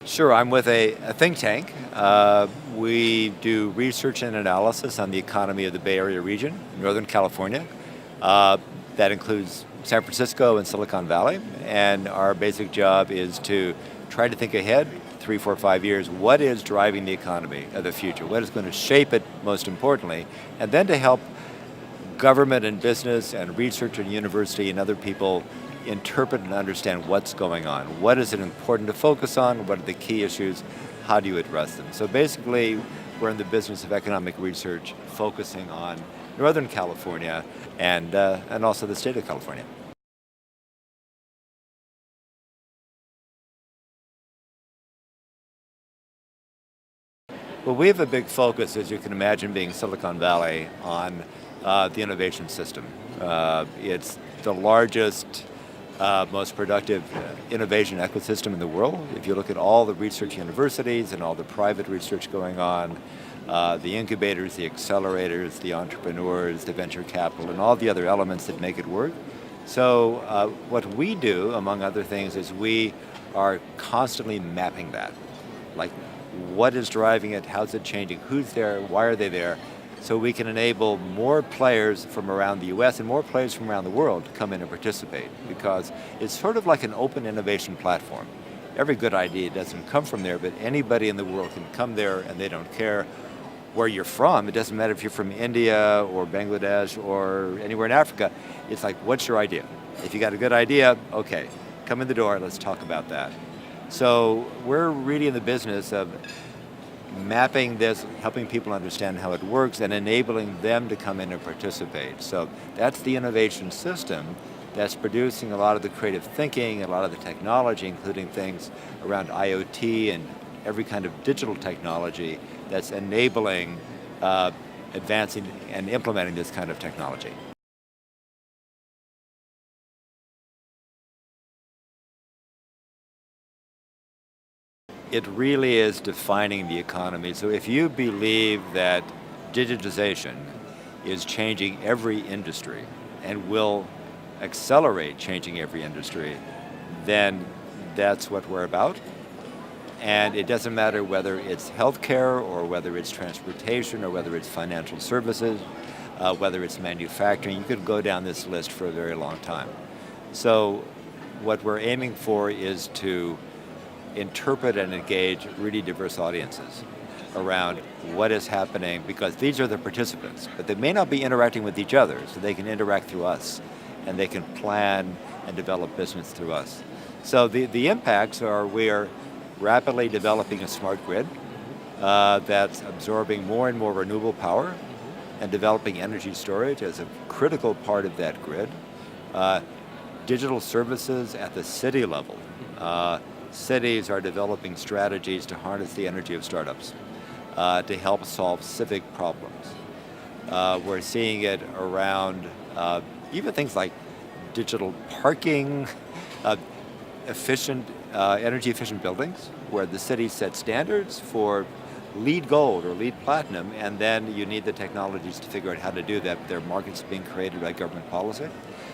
Sure, I'm with a think tank. We do research and analysis on the economy of the Bay Area region, Northern California. Uh, that includes San Francisco and Silicon Valley. And our basic job is to try to think ahead 3, 4, 5 years. What is driving the economy of the future? What is going to shape it, most importantly? And then to help government and business and research and university and other people interpret and understand what's going on. What is it important to focus on? What are the key issues? How do you address them? So basically, we're in the business of economic research focusing on Northern California and also the state of California. Well, we have a big focus, as you can imagine, being Silicon Valley, on the innovation system. It's the largest, most productive innovation ecosystem in the world. If you look at all the research universities and all the private research going on, the incubators, the accelerators, the entrepreneurs, the venture capital, and all the other elements that make it work. So what we do, among other things, is we are constantly mapping that. Like, what is driving it? How's it changing? Who's there? Why are they there? So we can enable more players from around the US and more players from around the world to come in and participate, because it's sort of like an open innovation platform. Every good idea doesn't come from there, but anybody in the world can come there, and they don't care where you're from. It doesn't matter if you're from India or Bangladesh or anywhere in Africa. It's like, what's your idea? If you got a good idea, okay, come in the door, let's talk about that. So we're really in the business of mapping this, helping people understand how it works, and enabling them to come in and participate. So that's the innovation system that's producing a lot of the creative thinking, a lot of the technology, including things around IoT and every kind of digital technology that's enabling advancing and implementing this kind of technology. It really is defining the economy. So if you believe that digitization is changing every industry and will accelerate changing every industry, then that's what we're about. And it doesn't matter whether it's healthcare or whether it's transportation or whether it's financial services, whether it's manufacturing. You could go down this list for a very long time. So what we're aiming for is to interpret and engage really diverse audiences around what is happening, because these are the participants, but they may not be interacting with each other, so they can interact through us, and they can plan and develop business through us. So the impacts are, we are rapidly developing a smart grid that's absorbing more and more renewable power and developing energy storage as a critical part of that grid. Digital services at the city level. Cities are developing strategies to harness the energy of startups to help solve civic problems. We're seeing it around even things like digital parking, energy efficient buildings, where the city sets standards for LEED Gold or LEED Platinum, and then you need the technologies to figure out how to do that. There are markets being created by government policy.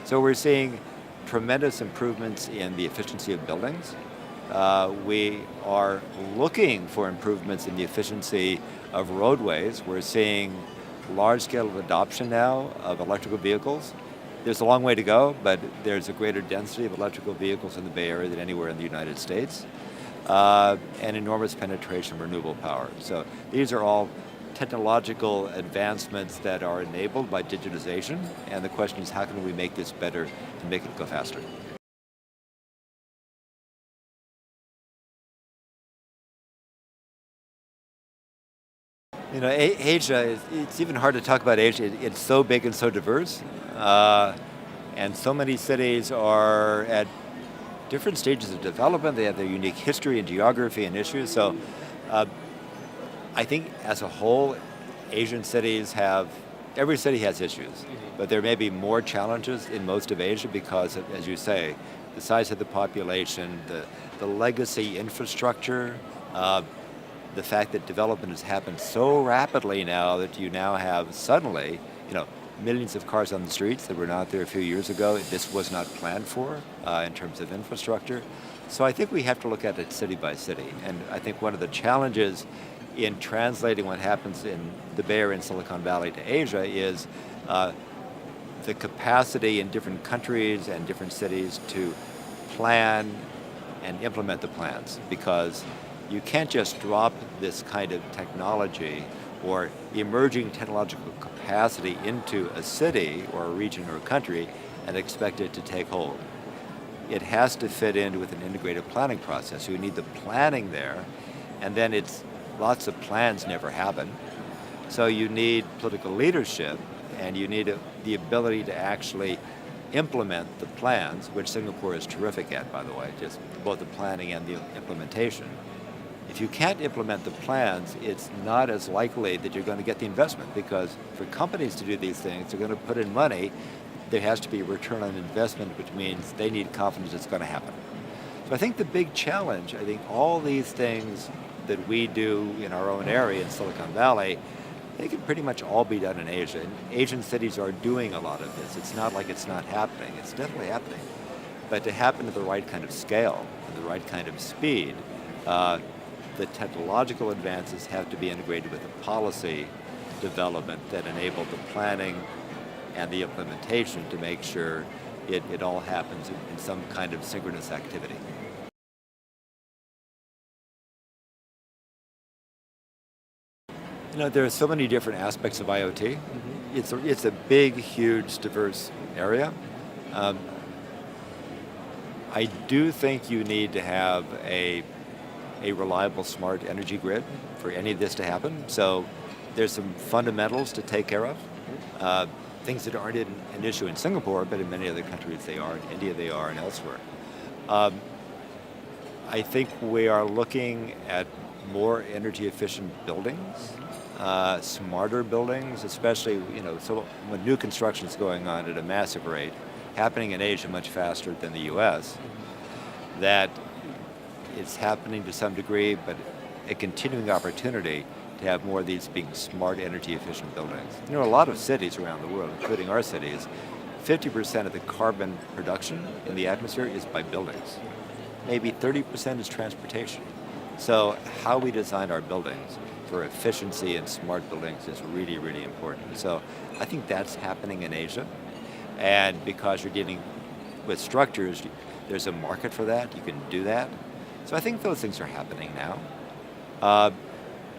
So we're seeing tremendous improvements in the efficiency of buildings. We are looking for improvements in the efficiency of roadways. We're seeing large scale of adoption now of electrical vehicles. There's a long way to go, but there's a greater density of electrical vehicles in the Bay Area than anywhere in the United States, and enormous penetration of renewable power. So these are all technological advancements that are enabled by digitization, and the question is, how can we make this better and make it go faster? You know, Asia, it's even hard to talk about Asia. It's so big and so diverse. And so many cities are at different stages of development. They have their unique history and geography and issues. So I think as a whole, Asian cities have, every city has issues, but there may be more challenges in most of Asia because, as you say, the size of the population, the legacy infrastructure, the fact that development has happened so rapidly now that you now have suddenly, millions of cars on the streets that were not there a few years ago. This was not planned for in terms of infrastructure. So I think we have to look at it city by city. And I think one of the challenges in translating what happens in the Bay Area and Silicon Valley to Asia is the capacity in different countries and different cities to plan and implement the plans, because you can't just drop this kind of technology or emerging technological capacity into a city or a region or a country and expect it to take hold. It has to fit in with an integrated planning process. So you need the planning there, and then lots of plans never happen. So you need political leadership, and you need the ability to actually implement the plans, which Singapore is terrific at, by the way, just both the planning and the implementation. If you can't implement the plans, it's not as likely that you're going to get the investment, because for companies to do these things, they're going to put in money. There has to be a return on investment, which means they need confidence it's going to happen. So I think the big challenge, I think all these things that we do in our own area in Silicon Valley, they can pretty much all be done in Asia. And Asian cities are doing a lot of this. It's not like it's not happening. It's definitely happening. But to happen at the right kind of scale, and the right kind of speed, the technological advances have to be integrated with the policy development that enable the planning and the implementation to make sure it all happens in some kind of synchronous activity. There are so many different aspects of IoT. It's a big, huge, diverse area. I do think you need to have a reliable, smart energy grid for any of this to happen. So there's some fundamentals to take care of. Things that aren't an issue in Singapore, but in many other countries they are, in India they are, and elsewhere. I think we are looking at more energy efficient buildings, smarter buildings, especially, so when new construction is going on at a massive rate, happening in Asia much faster than the US, that it's happening to some degree, but a continuing opportunity to have more of these being smart, energy efficient buildings. A lot of cities around the world, including our cities, 50% of the carbon production in the atmosphere is by buildings. Maybe 30% is transportation. So how we design our buildings for efficiency and smart buildings is really, really important. So I think that's happening in Asia. And because you're dealing with structures, there's a market for that, you can do that. So I think those things are happening now.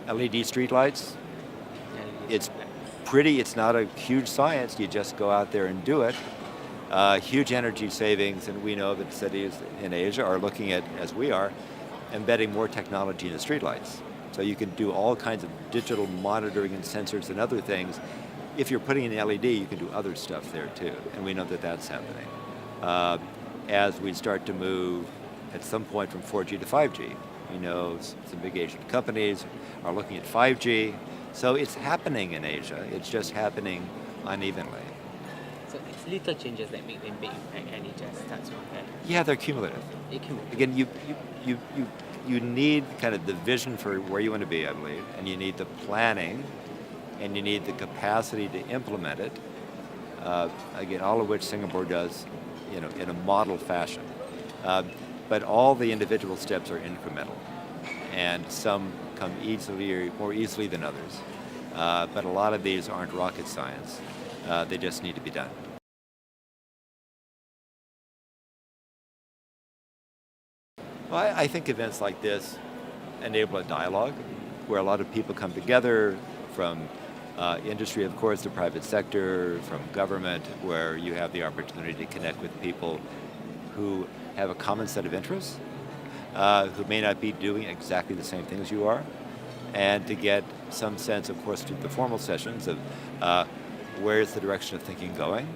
LED streetlights, it's pretty, it's not a huge science, you just go out there and do it. Huge energy savings, and we know that cities in Asia are looking at, as we are, embedding more technology in the streetlights. So you can do all kinds of digital monitoring and sensors and other things. If you're putting in LED, you can do other stuff there too, and we know that that's happening. As we start to move at some point from 4G to 5G, we know some big Asian companies are looking at 5G. So it's happening in Asia, it's just happening unevenly. So it's little changes that make them big impact, and it just starts from there. Yeah, they're cumulative. Again, you need kind of the vision for where you want to be, I believe, and you need the planning, and you need the capacity to implement it. Again, all of which Singapore does, in a model fashion. But all the individual steps are incremental, and some come more easily than others. But a lot of these aren't rocket science. They just need to be done. Well, I think events like this enable a dialogue where a lot of people come together from industry, of course, the private sector, from government, where you have the opportunity to connect with people who have a common set of interests, who may not be doing exactly the same thing as you are, and to get some sense, of course, through the formal sessions of where's the direction of thinking going,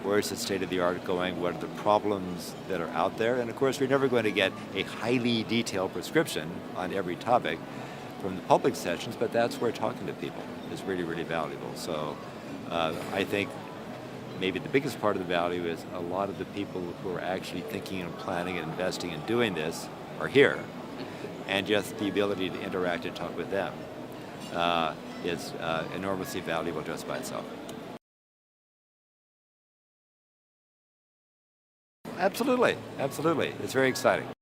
where's the state of the art going, what are the problems that are out there, and of course we're never going to get a highly detailed prescription on every topic from the public sessions, but that's where talking to people is really, really valuable. So I think maybe the biggest part of the value is a lot of the people who are actually thinking and planning and investing and doing this are here. And just the ability to interact and talk with them is enormously valuable just by itself. Absolutely, absolutely. It's very exciting.